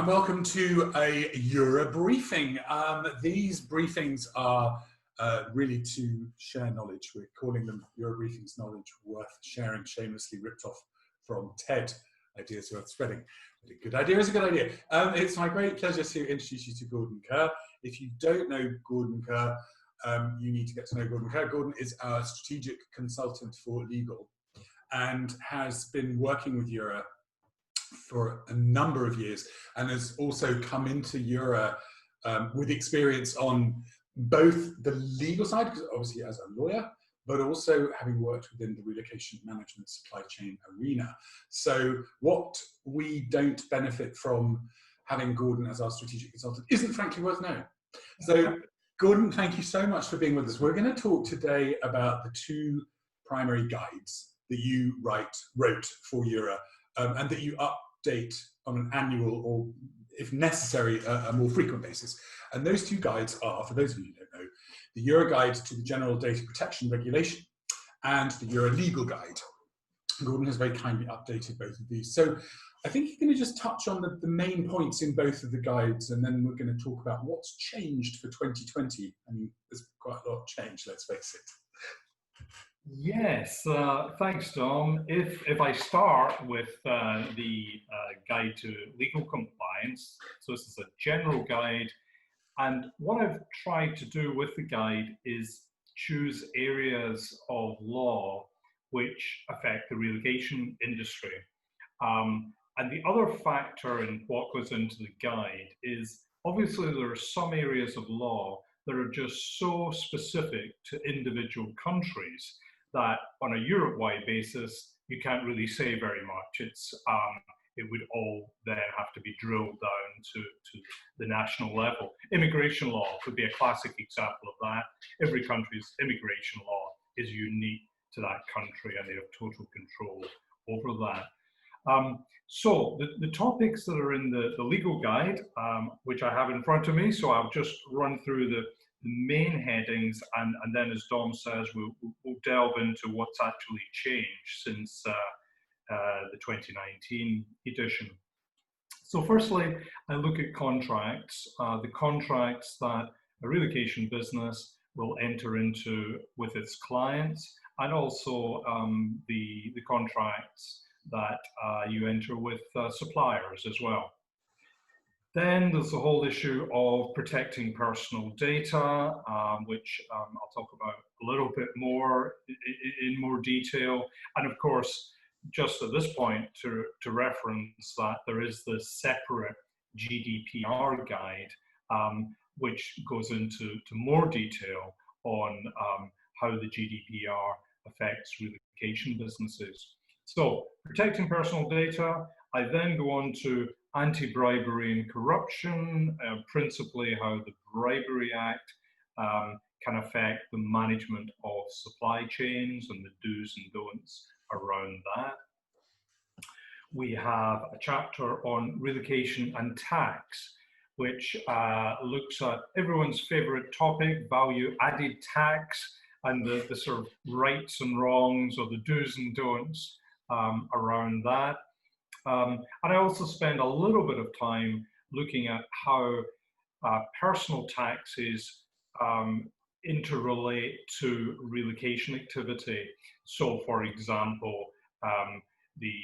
and welcome to a EuRA briefing. These briefings are really to share knowledge. We're calling them EuRA briefings, knowledge worth sharing, shamelessly ripped off from TED, ideas worth spreading. But a good idea is a good idea. It's my great pleasure to introduce you to Gordon Kerr. If you don't know Gordon Kerr, you need to get to know Gordon Kerr. Gordon is our strategic consultant for legal and has been working with EuRA for a number of years, and has also come into EuRA with experience on both the legal side, because obviously as a lawyer, but also having worked within the relocation management supply chain arena. So what we don't benefit from having Gordon as our strategic consultant isn't frankly worth knowing. So Gordon, thank you so much for being with us. We're going to talk today about the two primary guides that you wrote for EuRA, and that you update on an annual or, if necessary, a more frequent basis. And those two guides are, for those of you who don't know, the EuRA Guide to the General Data Protection Regulation and the EuRA Legal Guide. Gordon has very kindly updated both of these. So I think you're going to just touch on the main points in both of the guides, and then we're going to talk about what's changed for 2020. I mean, there's quite a lot changed, let's face it. Yes, thanks, Dom. If I start with the guide to legal compliance, so this is a general guide, and what I've tried to do with the guide is choose areas of law which affect the relocation industry. And the other factor in what goes into the guide is obviously there are some areas of law that are just so specific to individual countries that on a Europe-wide basis, you can't really say very much. It would all then have to be drilled down to the national level. Immigration law would be a classic example of that. Every country's immigration law is unique to that country, and they have total control over that. So the topics that are in the legal guide, which I have in front of me, so I'll just run through the main headings, and then, as Dom says, we'll delve into what's actually changed since the 2019 edition. So firstly, I look at contracts, the contracts that a relocation business will enter into with its clients, and also the contracts that you enter with suppliers as well. Then there's the whole issue of protecting personal data, which I'll talk about a little bit more in more detail. And of course, just at this point to reference that there is this separate GDPR guide, which goes into more detail on how the GDPR affects relocation businesses. So protecting personal data, I then go on to anti-bribery and corruption, principally how the Bribery Act can affect the management of supply chains and the do's and don'ts around that. We have a chapter on relocation and tax, which looks at everyone's favorite topic, value-added tax, and the sort of rights and wrongs, or the do's and don'ts around that. And I also spend a little bit of time looking at how personal taxes interrelate to relocation activity. So, for example, the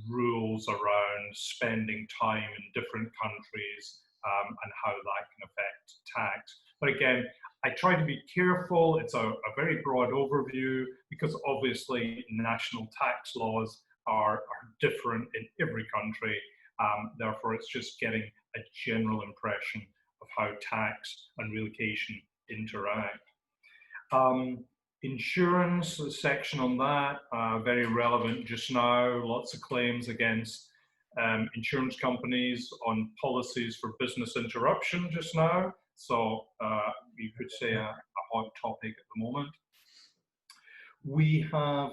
rules around spending time in different countries and how that can affect tax. But again, I try to be careful. It's a very broad overview, because obviously national tax laws are different in every country. Therefore, it's just getting a general impression of how tax and relocation interact. Insurance, the section on that, very relevant just now. Lots of claims against insurance companies on policies for business interruption just now. So you could say a hot topic at the moment. We have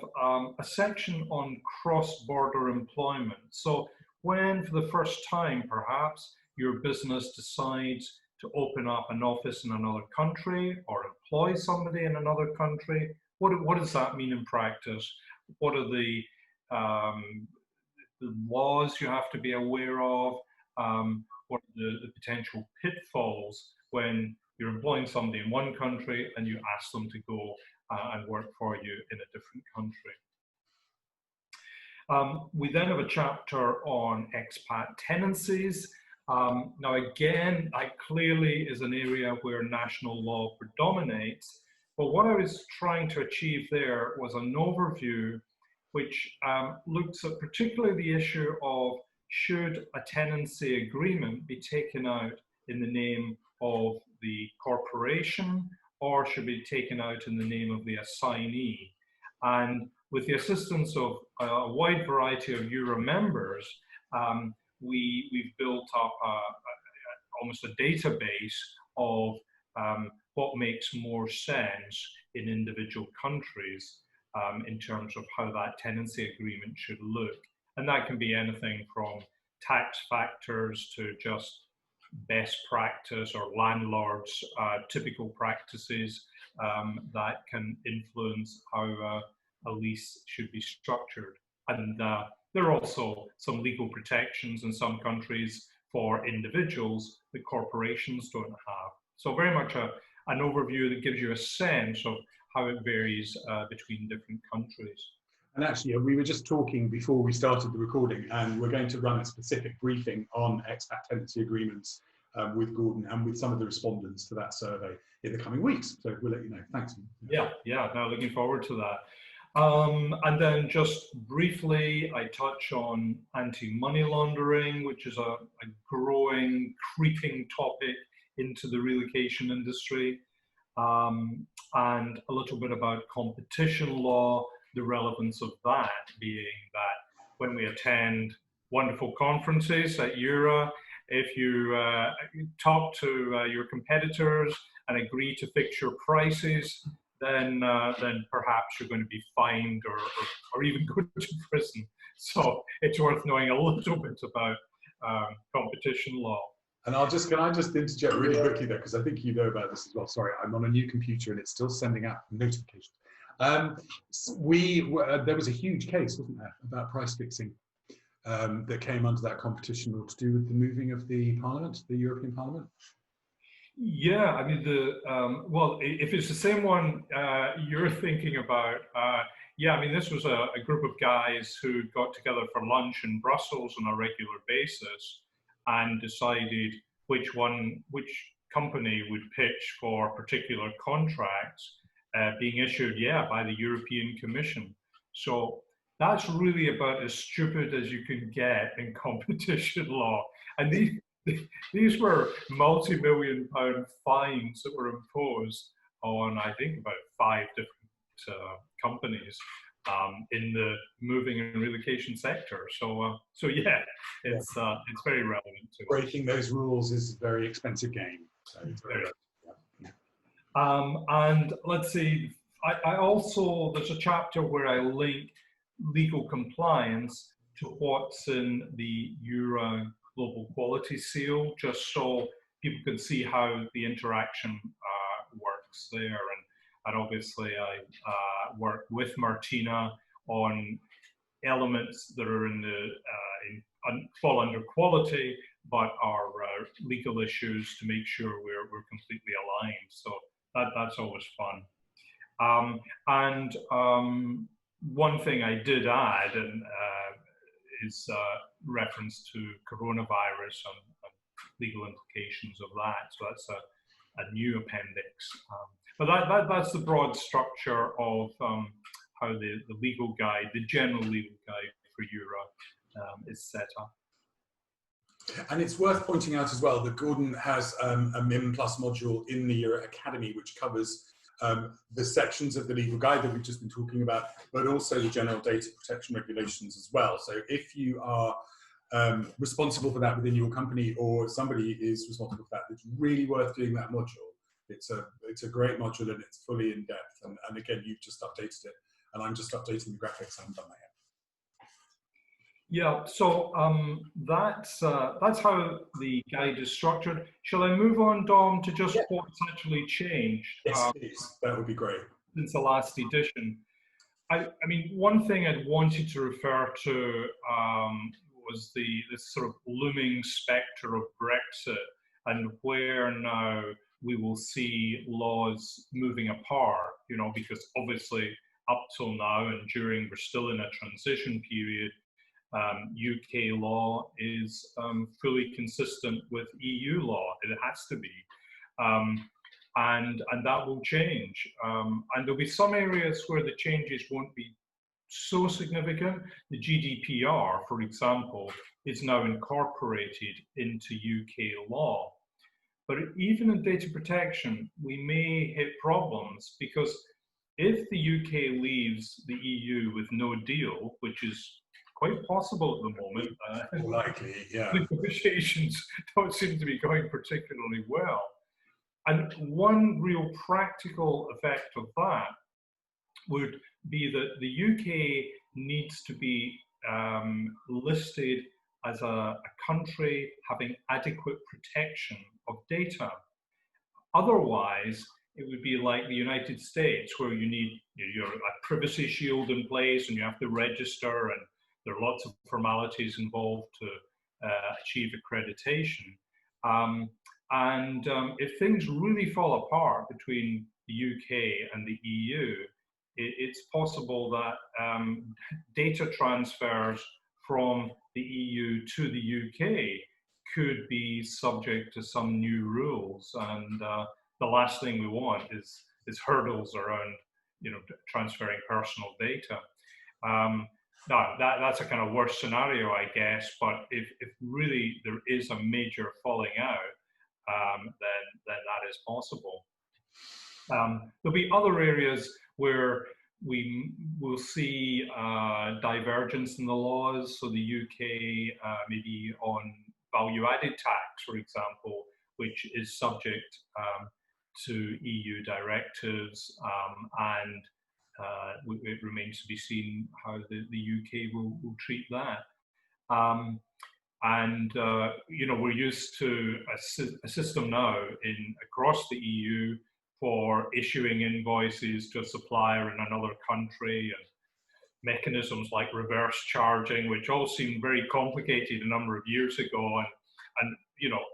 a section on cross-border employment. So when, for the first time perhaps, your business decides to open up an office in another country or employ somebody in another country, what does that mean in practice? What are the laws you have to be aware of? what are the potential pitfalls when you're employing somebody in one country and you ask them to go and work for you in a different country. We then have a chapter on expat tenancies. Now again, that clearly is an area where national law predominates, but what I was trying to achieve there was an overview which looks at particularly the issue of should a tenancy agreement be taken out in the name of the corporation or should be taken out in the name of the assignee. And with the assistance of a wide variety of EuRA members, we've built up almost a database of what makes more sense in individual countries in terms of how that tenancy agreement should look. And that can be anything from tax factors to just best practice or landlords' typical practices that can influence how a lease should be structured. And there are also some legal protections in some countries for individuals that corporations don't have. So very much an overview that gives you a sense of how it varies between different countries. And actually, we were just talking before we started the recording, and we're going to run a specific briefing on expat tenancy agreements with Gordon and with some of the respondents to that survey in the coming weeks. So we'll let you know. Thanks. Yeah, now looking forward to that. And then just briefly, I touch on anti-money laundering, which is a growing, creeping topic into the relocation industry, and a little bit about competition law, the relevance of that being that when we attend wonderful conferences at EuRA, if you talk to your competitors and agree to fix your prices, then perhaps you're going to be fined or even go to prison. So it's worth knowing a little bit about competition law. And can I just interject really quickly there, because I think you know about this as well. Sorry, I'm on a new computer and it's still sending out notifications. There was a huge case, wasn't there, about price fixing that came under that competition law to do with the moving of the Parliament, the European Parliament? Yeah, I mean, well, if it's the same one you're thinking about, yeah, I mean, this was a group of guys who got together for lunch in Brussels on a regular basis and decided which company would pitch for particular contracts being issued, by the European Commission. So that's really about as stupid as you can get in competition law. And these were multi-million-pound fines that were imposed on, I think, about 5 different companies in the moving and relocation sector. So yeah, it's very relevant to breaking those rules is a very expensive game. So it's very and let's see, I also, there's a chapter where I link legal compliance to what's in the EuRA Global Quality Seal, just so people can see how the interaction works there. And obviously I work with Martina on elements that are fall under quality, but are legal issues to make sure we're completely aligned. So that's always fun. And one thing I did add is reference to coronavirus and legal implications of that. So that's a new appendix. But that's the broad structure of how the legal guide, the general legal guide for EuRA is set up. And it's worth pointing out as well that Gordon has a MIM Plus module in the EuRA Academy, which covers the sections of the legal guide that we've just been talking about, but also the general data protection regulations as well. So if you are responsible for that within your company, or somebody is responsible for that, it's really worth doing that module. It's a great module and it's fully in depth. And again, you've just updated it, and I'm just updating the graphics. I haven't done that yet. Yeah, so that's how the guide is structured. Shall I move on, Dom, to just what's actually changed? Yes, please. That would be great. Since the last edition. I mean, one thing I'd wanted to refer to was this sort of looming spectre of Brexit, and where now we will see laws moving apart, because obviously up till now and we're still in a transition period, UK law is fully consistent with EU law. It has to be. And that will change. And there'll be some areas where the changes won't be so significant. The GDPR, for example, is now incorporated into UK law. But even in data protection, we may hit problems, because if the UK leaves the EU with no deal, which is quite possible at the moment, more likely, yeah. the negotiations don't seem to be going particularly well. And one real practical effect of that would be that the UK needs to be listed as a country having adequate protection of data. Otherwise, it would be like the United States, where you need a privacy shield in place and you have to register, and there are lots of formalities involved to achieve accreditation. If things really fall apart between the UK and the EU, it's possible that data transfers from the EU to the UK could be subject to some new rules, and the last thing we want is hurdles around transferring personal data. Now that's a kind of worst scenario, I guess. But if really there is a major falling out, then that is possible. There'll be other areas where we will see divergence in the laws. So the UK maybe on value-added tax, for example, which is subject to EU directives, and it remains to be seen how the UK will treat that. We're used to a system now across the EU for issuing invoices to a supplier in another country, and mechanisms like reverse charging, which all seemed very complicated a number of years ago, and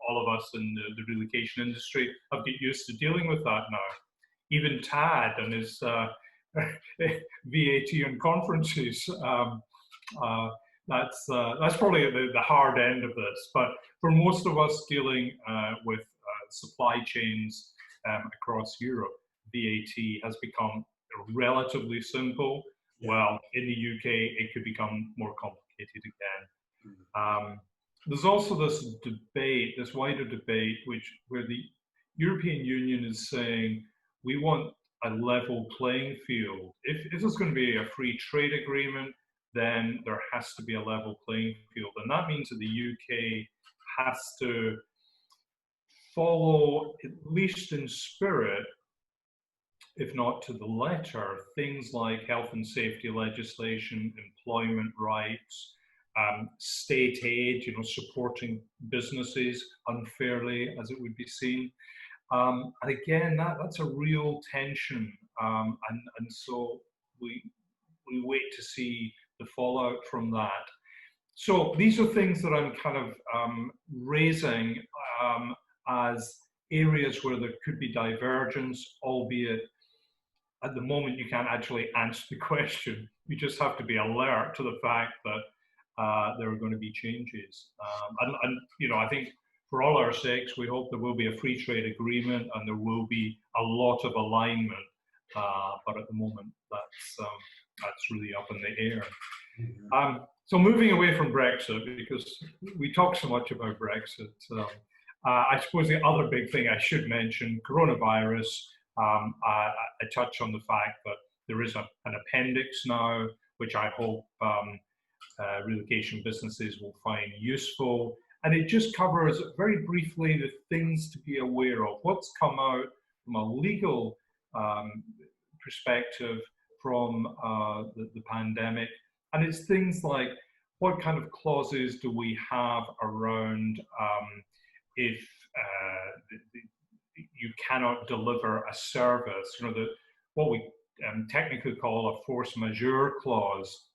all of us in the relocation industry have got used to dealing with that now. Even Tad and his VAT and conferences, that's probably the hard end of this. But for most of us dealing with supply chains across Europe, VAT has become relatively simple. Yeah. Well, in the UK, it could become more complicated again. There's also this debate, this wider debate, where the European Union is saying we want a level playing field. If there's going to be a free trade agreement, then there has to be a level playing field. And that means that the UK has to follow, at least in spirit, if not to the letter, things like health and safety legislation, employment rights, state aid, supporting businesses unfairly, as it would be seen. And again, that's a real tension. And so we wait to see the fallout from that. So these are things that I'm kind of raising as areas where there could be divergence, albeit at the moment you can't actually answer the question. You just have to be alert to the fact that there are going to be changes. I think for all our sakes, we hope there will be a free trade agreement and there will be a lot of alignment. But at the moment, that's really up in the air. Mm-hmm. So moving away from Brexit, because we talk so much about Brexit, I suppose the other big thing I should mention, coronavirus. I touch on the fact that there is an appendix now, which I hope relocation businesses will find useful. And it just covers very briefly the things to be aware of, what's come out from a legal perspective from the pandemic. And it's things like, what kind of clauses do we have around if you cannot deliver a service, what we technically call a force majeure clause.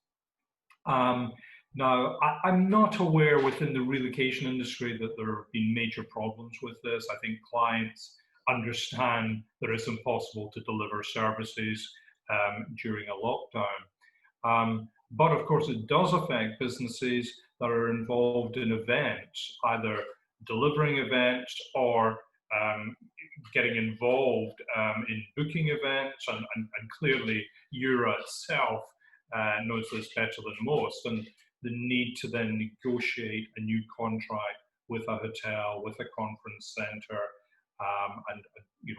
Now, I'm not aware within the relocation industry that there have been major problems with this. I think clients understand that it's impossible to deliver services during a lockdown. But of course, it does affect businesses that are involved in events, either delivering events or getting involved in booking events. And clearly, EuRA itself knows this better than most. And the need to then negotiate a new contract with a hotel, with a conference center, and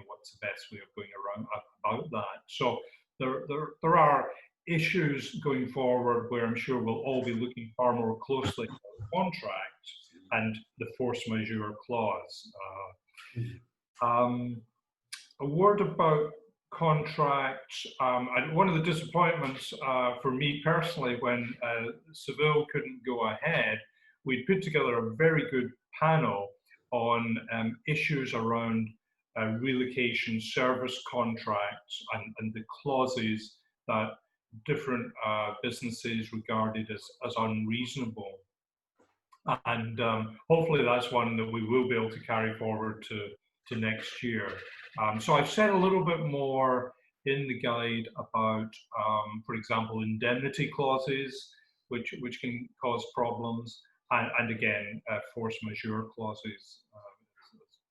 what's the best way of going around about that. So there are issues going forward where I'm sure we'll all be looking far more closely at the contract and the force majeure clause. A word about contracts. And one of the disappointments for me personally when Seville couldn't go ahead, we put together a very good panel on issues around relocation service contracts and the clauses that different businesses regarded as unreasonable. And hopefully that's one that we will be able to carry forward to next year. So I've said a little bit more in the guide about, for example, indemnity clauses, which can cause problems, and again, force majeure clauses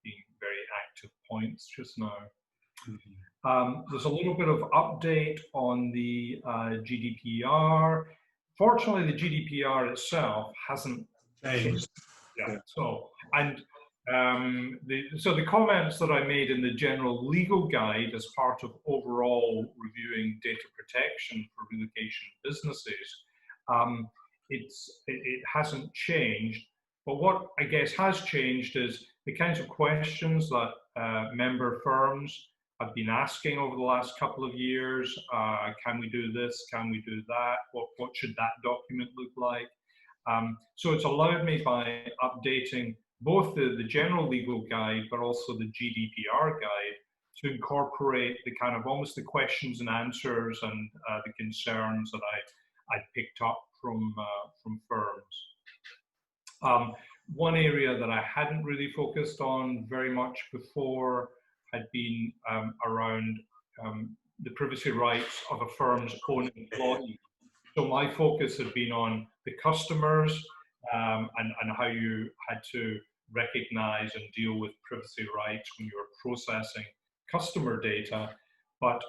being very active points just now. There's a little bit of update on the GDPR. Fortunately, the GDPR itself hasn't changed. Yeah. So the comments that I made in the general legal guide as part of overall reviewing data protection for relocation businesses, it hasn't changed. But what I guess has changed is the kinds of questions that member firms have been asking over the last couple of years. Can we do this? Can we do that? What should that document look like? So it's allowed me by updating both the general legal guide, but also the GDPR guide to incorporate the kind of almost the questions and answers and the concerns that I picked up from firms. One area that I hadn't really focused on very much before had been around the privacy rights of a firm's own employees. So my focus had been on the customers and how you had to recognize and deal with privacy rights when you were processing customer data, but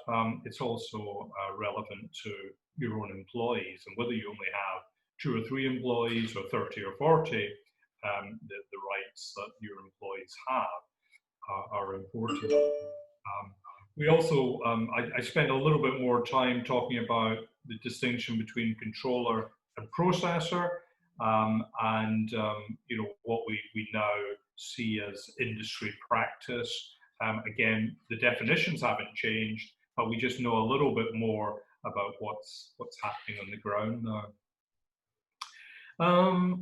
it's also relevant to your own employees, and whether you only have 2 or 3 employees or 30 or 40, the rights that your employees have are important. We also, I spent a little bit more time talking about the distinction between controller and processor, and what we now see as industry practice. Again, the definitions haven't changed, but we just know a little bit more about what's happening on the ground now.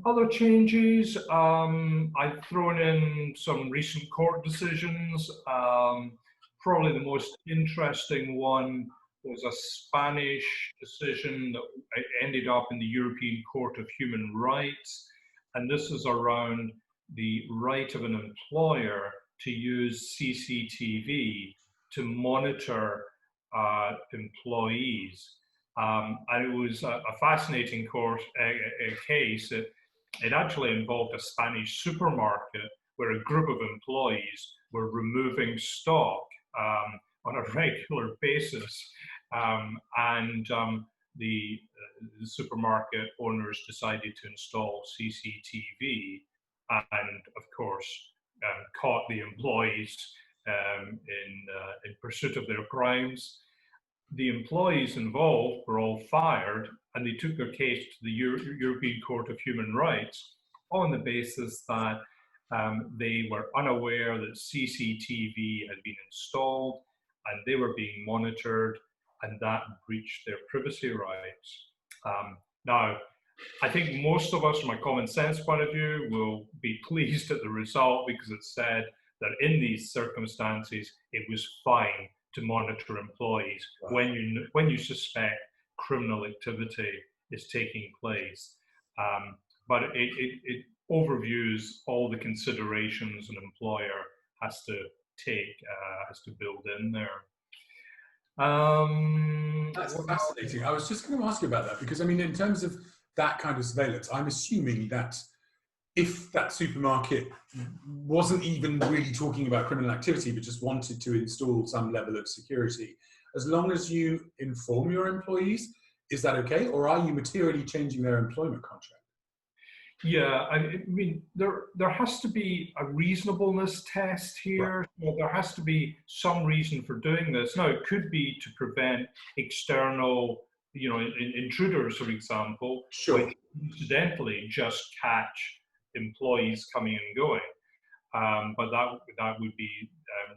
Other changes, I've thrown in some recent court decisions. Probably the most interesting one was a Spanish decision that ended up in the European Court of Human Rights. And this is around the right of an employer to use CCTV to monitor employees. And it was a fascinating case. It actually involved a Spanish supermarket where a group of employees were removing stock on a regular basis. The supermarket owners decided to install CCTV and, of course, caught the employees in pursuit of their crimes. The employees involved were all fired, and they took their case to the European Court of Human Rights on the basis that they were unaware that CCTV had been installed and they were being monitored, and that breached their privacy rights. Now, I think most of us, from a common sense point of view, will be pleased at the result because it said that in these circumstances, it was fine to monitor employees when you suspect criminal activity is taking place. But it overviews all the considerations an employer has to take, has to build in there. That's fascinating. I was just going to ask you about that because, I mean, in terms of that kind of surveillance, I'm assuming that if that supermarket wasn't even really talking about criminal activity, but just wanted to install some level of security, as long as you inform your employees, is that okay? Or are you materially changing their employment contract? Yeah, I mean, there has to be a reasonableness test here. Right. Well, there has to be some reason for doing this. Now, it could be to prevent external, intruders, for example, Sure. which incidentally just catch employees coming and going. But that would be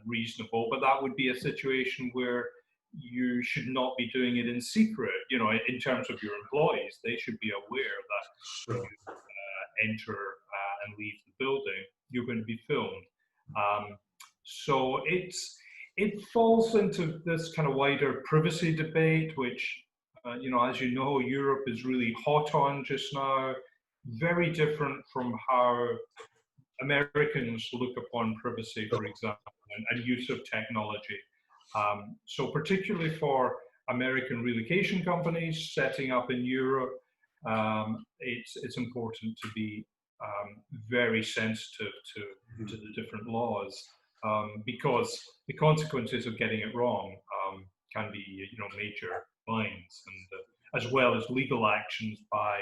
reasonable. But that would be a situation where you should not be doing it in secret. In terms of your employees, they should be aware that. Sure. Enter and leave the building, you're going to be filmed. So it falls into this kind of wider privacy debate, which, as you know, Europe is really hot on just now. Very different from how Americans look upon privacy, for example, and use of technology. So particularly for American relocation companies setting up in Europe, it's important to be very sensitive to the different laws, because the consequences of getting it wrong can be major fines, and as well as legal actions by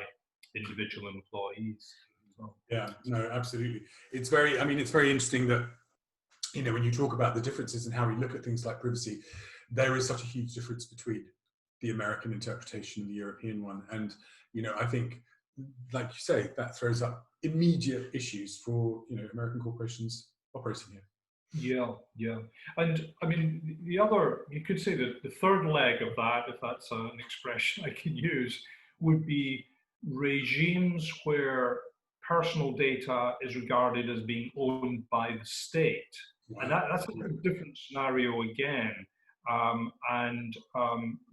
individual employees. So. Yeah, no, absolutely. It's very interesting that, when you talk about the differences in how we look at things like privacy, there is such a huge difference between the American interpretation and the European one. And, I think, like you say, that throws up immediate issues for, American corporations operating here. Yeah. And I mean, you could say that the third leg of that, if that's an expression I can use, would be regimes where personal data is regarded as being owned by the state. Wow. And that's a different scenario again.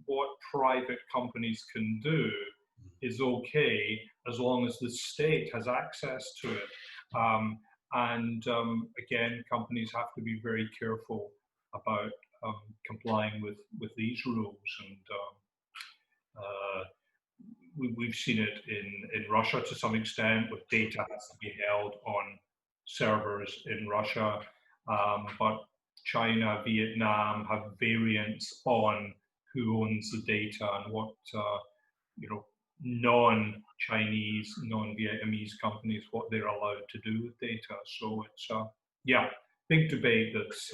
What private companies can do is okay as long as the state has access to it. Again, companies have to be very careful about complying with these rules. And we've seen it in Russia to some extent, with data has to be held on servers in Russia. But China, Vietnam have variants on who owns the data and what non-Chinese, non-Vietnamese companies, what they're allowed to do with data. So it's big debate that's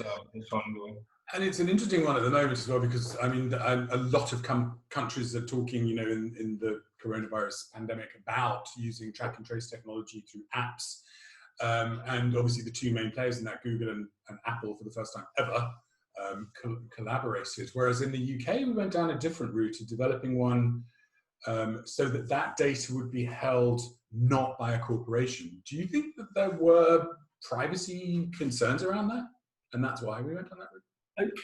ongoing. And it's an interesting one at the moment as well, because I mean, a lot of countries are talking, in the coronavirus pandemic, about using track and trace technology through apps. And obviously the two main players in that, Google and Apple, for the first time ever, collaborated. Whereas in the UK, we went down a different route of developing one so that data would be held not by a corporation. Do you think that there were privacy concerns around that? And that's why we went on that route?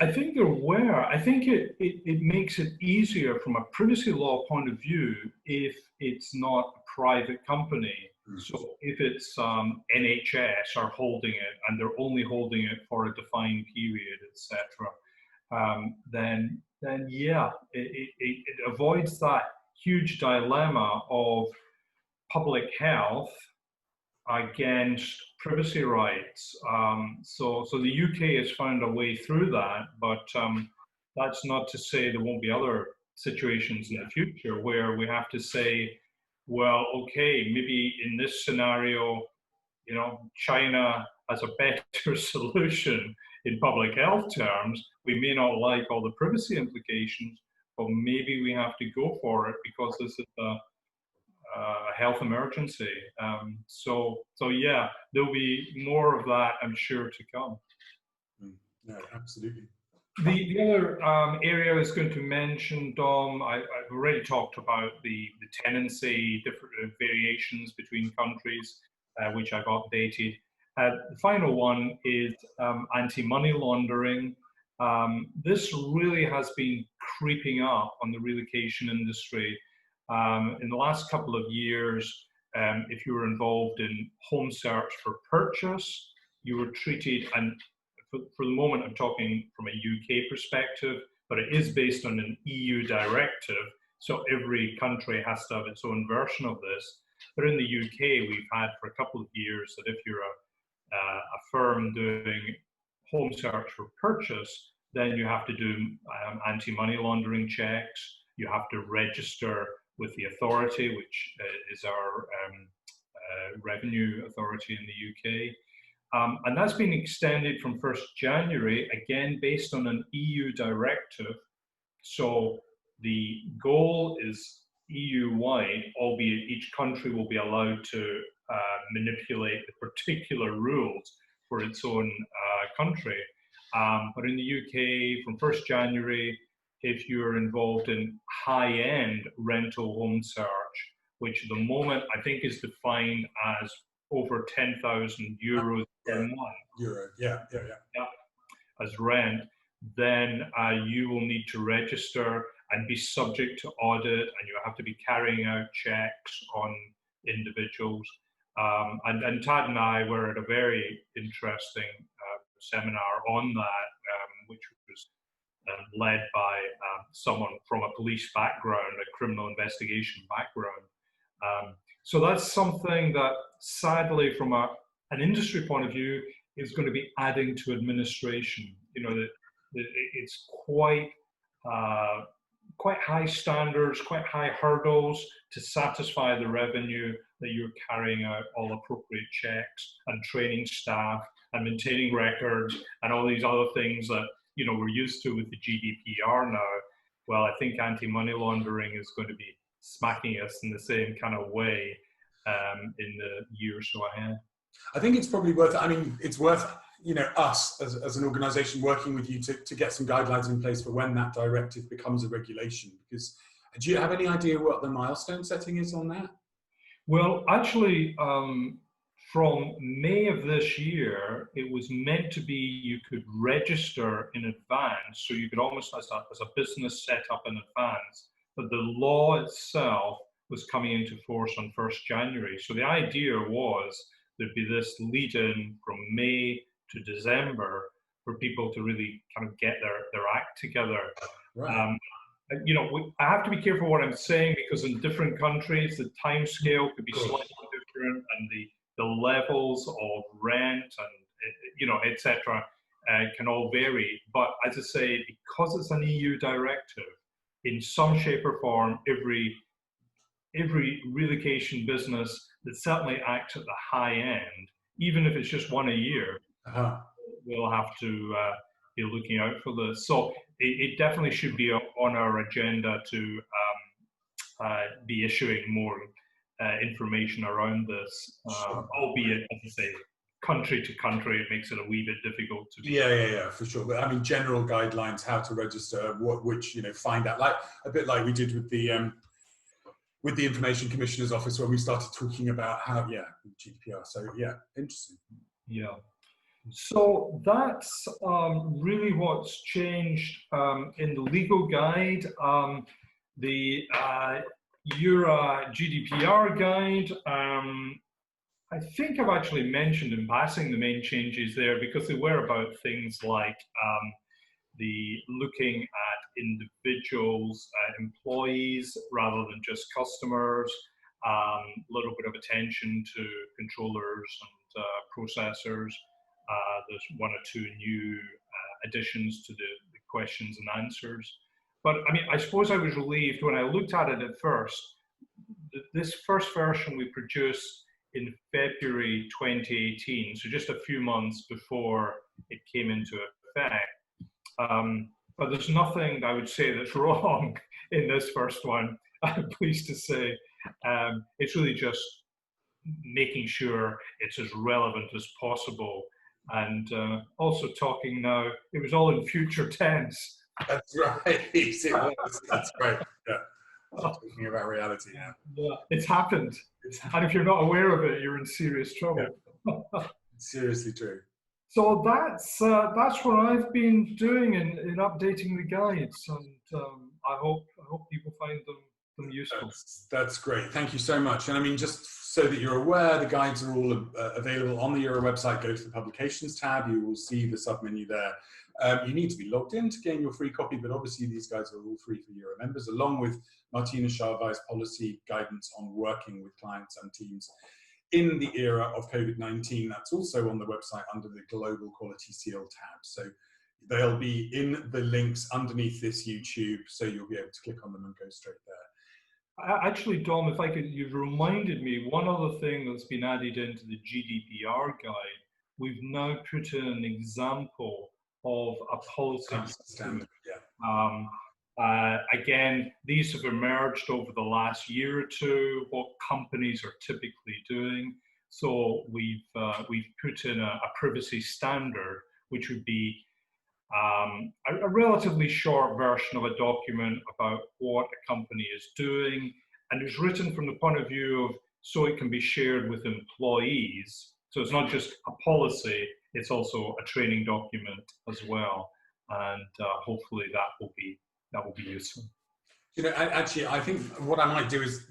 I think there were. I think it makes it easier from a privacy law point of view if it's not a private company. Mm-hmm. So if it's NHS are holding it and they're only holding it for a defined period, etc., then it avoids that huge dilemma of public health against privacy rights. So the UK has found a way through that, but that's not to say there won't be other situations in the future where we have to say, well, okay, maybe in this scenario, China has a better solution in public health terms. We may not like all the privacy implications, but maybe we have to go for it because this is a health emergency. So yeah, there'll be more of that, I'm sure, to come. No, absolutely. The other area I was going to mention, Dom, I've already talked about the tenancy, different variations between countries, which I've updated. The final one is anti-money laundering. This really has been creeping up on the relocation industry. In the last couple of years, if you were involved in home search for purchase, you were treated, and for the moment I'm talking from a UK perspective, but it is based on an EU directive, so every country has to have its own version of this. But in the UK, we've had for a couple of years that if you're a firm doing home search for purchase, then you have to do anti-money laundering checks. You have to register with the authority, which is our revenue authority in the UK. And that's been extended from 1st January, again, based on an EU directive. So the goal is EU-wide, albeit each country will be allowed to manipulate the particular rules for its own country. But in the UK, from 1st January, if you're involved in high-end rental home search, which at the moment I think is defined as over 10,000 euros per month. Euro, yeah. As rent, then you will need to register and be subject to audit, and you have to be carrying out checks on individuals. And Tad and I were at a very interesting seminar on that, which was led by someone from a police background, a criminal investigation background. So that's something that, sadly, from an industry point of view, is going to be adding to administration. You know, it's quite high standards, quite high hurdles to satisfy the revenue that you're carrying out all appropriate checks and training staff and maintaining records and all these other things that, you know, we're used to with the GDPR now. Well, I think anti-money laundering is going to be smacking us in the same kind of way in the year or so ahead. I think it's probably worth, I mean, it's worth, you know, us as an organization working with you to get some guidelines in place for when that directive becomes a regulation. Because do you have any idea what the milestone setting is on that? Well, actually, from May of this year, it was meant to be you could register in advance, so you could almost as a business set up in advance, but the law itself was coming into force on 1st January. So the idea was there'd be this lead-in from May to December for people to really kind of get their act together. Right. You know, I have to be careful what I'm saying, because in different countries, the time scale could be slightly different, and the levels of rent and, you know, etc. Can all vary. But as I say, because it's an EU directive, in some shape or form, every relocation business that certainly acts at the high end, even if it's just one a year, will have to be looking out for this. So it definitely should be on our agenda to be issuing more information around this, albeit, as I say, country to country, it makes it a wee bit difficult to be. Yeah, for sure. But I mean, general guidelines, how to register, which, you know, find out, like a bit like we did with the Information Commissioner's Office when we started talking about how, GDPR. So yeah, interesting. Yeah. So that's really what's changed in the legal guide. The EuRA GDPR guide, I think I've actually mentioned in passing the main changes there, because they were about things like the looking at individuals, employees, rather than just customers, a little bit of attention to controllers and processors. There's one or two new additions to the questions and answers. But I mean, I suppose I was relieved when I looked at it at first. This first version we produced in February 2018, so just a few months before it came into effect. But there's nothing I would say that's wrong in this first one, I'm pleased to say. It's really just making sure it's as relevant as possible. And also talking now, it was all in future tense. That's right, it was. That's right, yeah. Talking about reality now. Yeah, it's happened. And if you're not aware of it, you're in serious trouble. Yeah. Seriously true. So that's what I've been doing in updating the guides, and I hope people find them them useful. That's great. Thank you so much. And I mean, just so that you're aware, the guides are all available on the EuRA website. Go to the Publications tab. You will see the submenu there. You need to be logged in to gain your free copy, but obviously these guides are all free for EuRA members, along with Martina Sharvai's policy guidance on working with clients and teams in the era of COVID-19. That's also on the website under the Global Quality Seal tab. So they'll be in the links underneath this YouTube, so you'll be able to click on them and go straight there. Actually, Dom, if I could, you've reminded me, one other thing that's been added into the GDPR guide, we've now put in an example of a policy standard, yeah. Again, these have emerged over the last year or two, what companies are typically doing. So we've put in a privacy standard, which would be a relatively short version of a document about what a company is doing, and it's written from the point of view of so it can be shared with employees. So it's not just a policy, it's also a training document as well, and hopefully that will be useful. You know, actually, I think what I might do is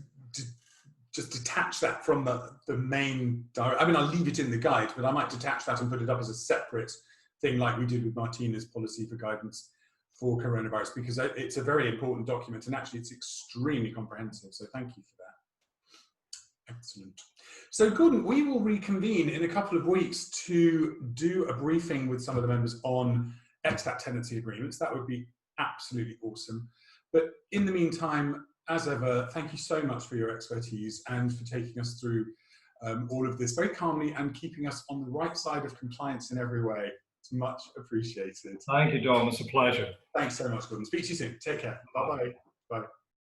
just detach that from the main. I mean, I'll leave it in the guide, but I might detach that and put it up as a separate thing, like we did with Martina's policy for guidance for coronavirus, because it's a very important document, and actually it's extremely comprehensive. So thank you for that. Excellent. So Gordon, we will reconvene in a couple of weeks to do a briefing with some of the members on expat tenancy agreements. That would be absolutely awesome. But in the meantime, as ever, thank you so much for your expertise and for taking us through all of this very calmly and keeping us on the right side of compliance in every way. It's much appreciated. Thank you, Dom. It's a pleasure. Thanks so much, Gordon. Speak to you soon. Take care. Bye-bye. Bye.